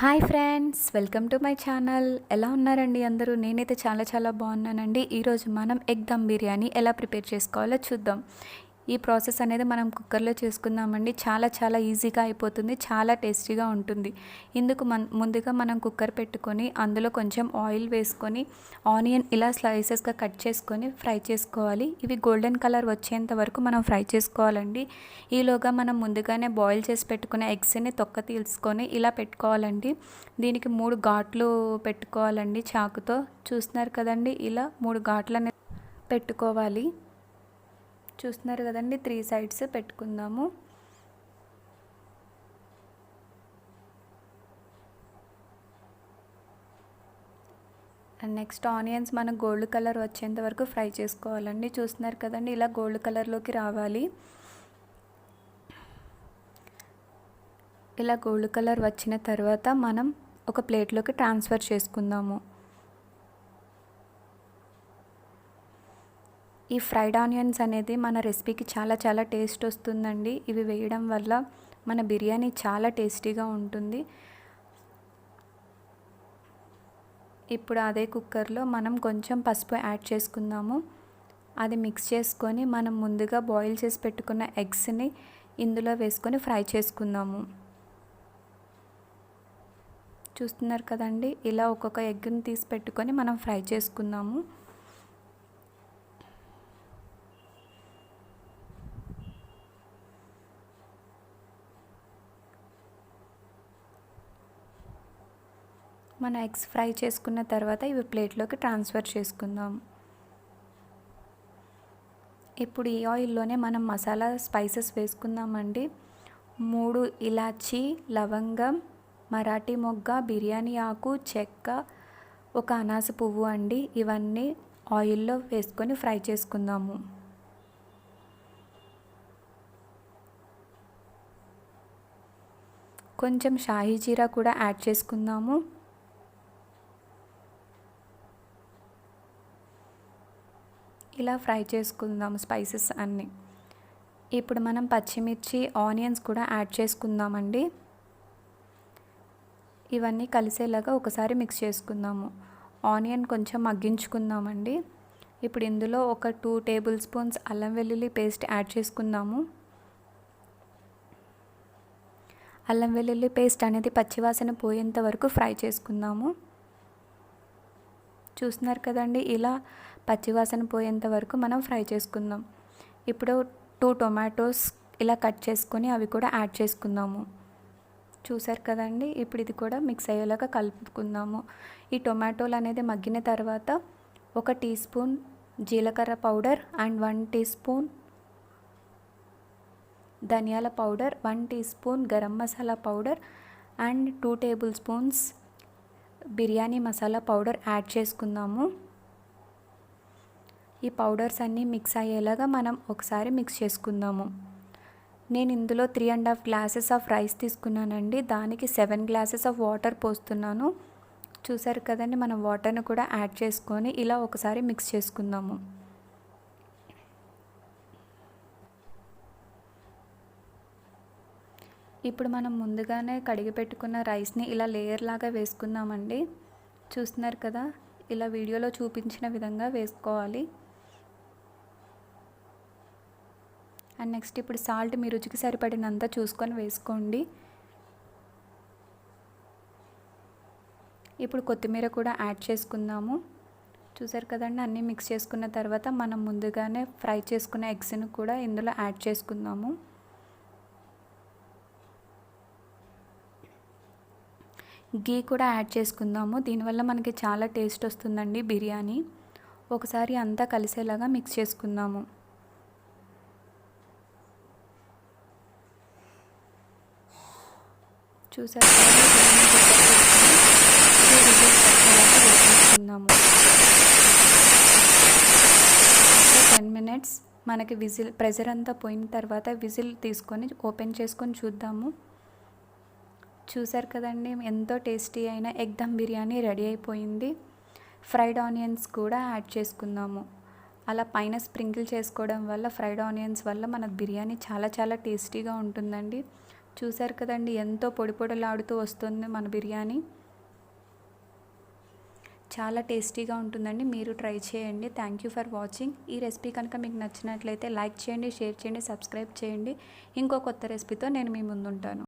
Hi friends, welcome to my channel. ఎలా ఉన్నారండి అందరూ? నేనైతే చాలా బాగున్నానండి. ఈరోజు మనం ఎగ్ దమ్ బిర్యానీ ఎలా ప్రిపేర్ చేసుకోవాలో చూద్దాం. ఈ ప్రాసెస్ అనేది మనం కుక్కర్లో చేసుకుందామండి. చాలా ఈజీగా అయిపోతుంది, చాలా టేస్టీగా ఉంటుంది. ఇందుకు ముందుగా మనం కుక్కర్ పెట్టుకొని అందులో కొంచెం ఆయిల్ వేసుకొని ఆనియన్ ఇలా స్లైసెస్గా కట్ చేసుకొని ఫ్రై చేసుకోవాలి. ఇవి గోల్డెన్ కలర్ వచ్చేంత వరకు మనం ఫ్రై చేసుకోవాలండి. ఈలోగా మనం ముందుగానే బాయిల్ చేసి పెట్టుకునే ఎగ్స్ని తొక్క తీసుకొని ఇలా పెట్టుకోవాలండి. దీనికి 3 ఘాట్లు పెట్టుకోవాలండి చాకుతో. చూస్తున్నారు కదండి, ఇలా 3 ఘాట్లని పెట్టుకోవాలి. చూస్తున్నారు కదండి, 3 సైడ్స్ పెట్టుకుందాము. అండ్ నెక్స్ట్ ఆనియన్స్ మనం గోల్డ్ కలర్ వచ్చేంత వరకు ఫ్రై చేసుకోవాలండి. చూస్తున్నారు కదండి, ఇలా గోల్డ్ కలర్లోకి రావాలి. ఇలా గోల్డ్ కలర్ వచ్చిన తర్వాత మనం ఒక ప్లేట్లోకి ట్రాన్స్ఫర్ చేసుకుందాము. ఈ ఫ్రైడ్ ఆనియన్స్ అనేది మన రెసిపీకి చాలా టేస్ట్ వస్తుందండి. ఇవి వేయడం వల్ల మన బిర్యానీ చాలా టేస్టీగా ఉంటుంది. ఇప్పుడు అదే కుక్కర్లో మనం కొంచెం పసుపు యాడ్ చేసుకుందాము. అది మిక్స్ చేసుకొని మనం ముందుగా బాయిల్ చేసి పెట్టుకున్న ఎగ్స్ని ఇందులో వేసుకొని ఫ్రై చేసుకుందాము. చూస్తున్నారు కదండి, ఇలా ఒక్కొక్క ఎగ్ని తీసి పెట్టుకొని మనం ఫ్రై చేసుకుందాము. మన ఎగ్స్ ఫ్రై చేసుకున్న తర్వాత ఇవి ప్లేట్లోకి ట్రాన్స్ఫర్ చేసుకుందాం. ఇప్పుడు ఈ ఆయిల్లోనే మనం మసాలా స్పైసెస్ వేసుకుందామండి. 3 ఇలాచీ, లవంగం, మరాఠీ మొగ్గ, బిర్యానీ ఆకు, చెక్క, ఒక అనాస పువ్వు అండి. ఇవన్నీ ఆయిల్లో వేసుకొని ఫ్రై చేసుకుందాము. కొంచెం షాహీ జీరా కూడా యాడ్ చేసుకుందాము. ఇలా ఫ్రై చేసుకుందాం స్పైసెస్ అన్నీ. ఇప్పుడు మనం పచ్చిమిర్చి, ఆనియన్స్ కూడా యాడ్ చేసుకుందామండి. ఇవన్నీ కలిసేలాగా ఒకసారి మిక్స్ చేసుకుందాము. ఆనియన్ కొంచెం మగ్గించుకుందామండి. ఇప్పుడు ఇందులో ఒక 2 టేబుల్ స్పూన్స్ అల్లం వెల్లుల్లి పేస్ట్ యాడ్ చేసుకుందాము. అల్లం వెల్లుల్లి పేస్ట్ అనేది పచ్చివాసన పోయేంత వరకు ఫ్రై చేసుకుందాము. చూస్తున్నారు కదండి, ఇలా పచ్చివాసన పోయేంత వరకు మనం ఫ్రై చేసుకుందాం. ఇప్పుడు 2 టొమాటోస్ ఇలా కట్ చేసుకొని అవి కూడా యాడ్ చేసుకుందాము. చూసారు కదండి, ఇప్పుడు ఇది కూడా మిక్స్ అయ్యేలాగా కలుపుకుందాము. ఈ టొమాటోలు అనేది మగ్గిన తర్వాత 1 టీ స్పూన్ జీలకర్ర పౌడర్ అండ్ 1 టీ స్పూన్ ధనియాల powder, 1 tea spoon garam masala powder and 2 table spoons biryani masala powder add చేసుకుందాము. ఈ పౌడర్స్ అన్నీ మిక్స్ అయ్యేలాగా మనం ఒకసారి మిక్స్ చేసుకుందాము. నేను ఇందులో 3.5 గ్లాసెస్ ఆఫ్ రైస్ తీసుకున్నానండి. దానికి 7 గ్లాసెస్ ఆఫ్ వాటర్ పోస్తున్నాను. చూసారు కదండి, మనం వాటర్ని కూడా యాడ్ చేసుకొని ఇలా ఒకసారి మిక్స్ చేసుకుందాము. ఇప్పుడు మనం ముందుగానే కడిగి పెట్టుకున్న రైస్ని ఇలా లేయర్ లాగా వేసుకుందామండి. చూస్తున్నారు కదా, ఇలా వీడియోలో చూపించిన విధంగా వేసుకోవాలి. అండ్ నెక్స్ట్ ఇప్పుడు సాల్ట్ మీ రుచికి సరిపడినంత చూసుకొని వేసుకోండి. ఇప్పుడు కొత్తిమీర కూడా యాడ్ చేసుకుందాము. చూసారు కదండి, అన్నీ మిక్స్ చేసుకున్న తర్వాత మనం ముందుగానే ఫ్రై చేసుకున్న ఎగ్స్ని కూడా ఇందులో యాడ్ చేసుకుందాము. గీ కూడా యాడ్ చేసుకుందాము. దీనివల్ల మనకి చాలా టేస్ట్ వస్తుందండి బిర్యానీ. ఒకసారి అంతా కలిసేలాగా మిక్స్ చేసుకుందాము. చూసారు వేసుకుందాము. 10 మినిట్స్ మనకి ప్రెజర్ అంతా పోయిన తర్వాత విజిల్ తీసుకొని ఓపెన్ చేసుకొని చూద్దాము. చూసారు కదండి, ఎంతో టేస్టీ అయిన ఎగ్ దమ్ బిర్యానీ రెడీ అయిపోయింది. ఫ్రైడ్ ఆనియన్స్ కూడా యాడ్ చేసుకుందాము. అలా పైన స్ప్రింకిల్ చేసుకోవడం వల్ల ఫ్రైడ్ ఆనియన్స్ వల్ల మన బిర్యానీ చాలా టేస్టీగా ఉంటుందండి. చూసారు కదండి, ఎంతో పొడి పొడిలాడుతూ వస్తుంది మన బిర్యానీ. చాలా టేస్టీగా ఉంటుందండి, మీరు ట్రై చేయండి. Thank you for watching. ఈ రెసిపీ కనుక మీకు నచ్చినట్లయితే లైక్ చేయండి, షేర్ చేయండి, సబ్స్క్రైబ్ చేయండి. ఇంకో కొత్త రెసిపీతో నేను మీ ముందుంటాను.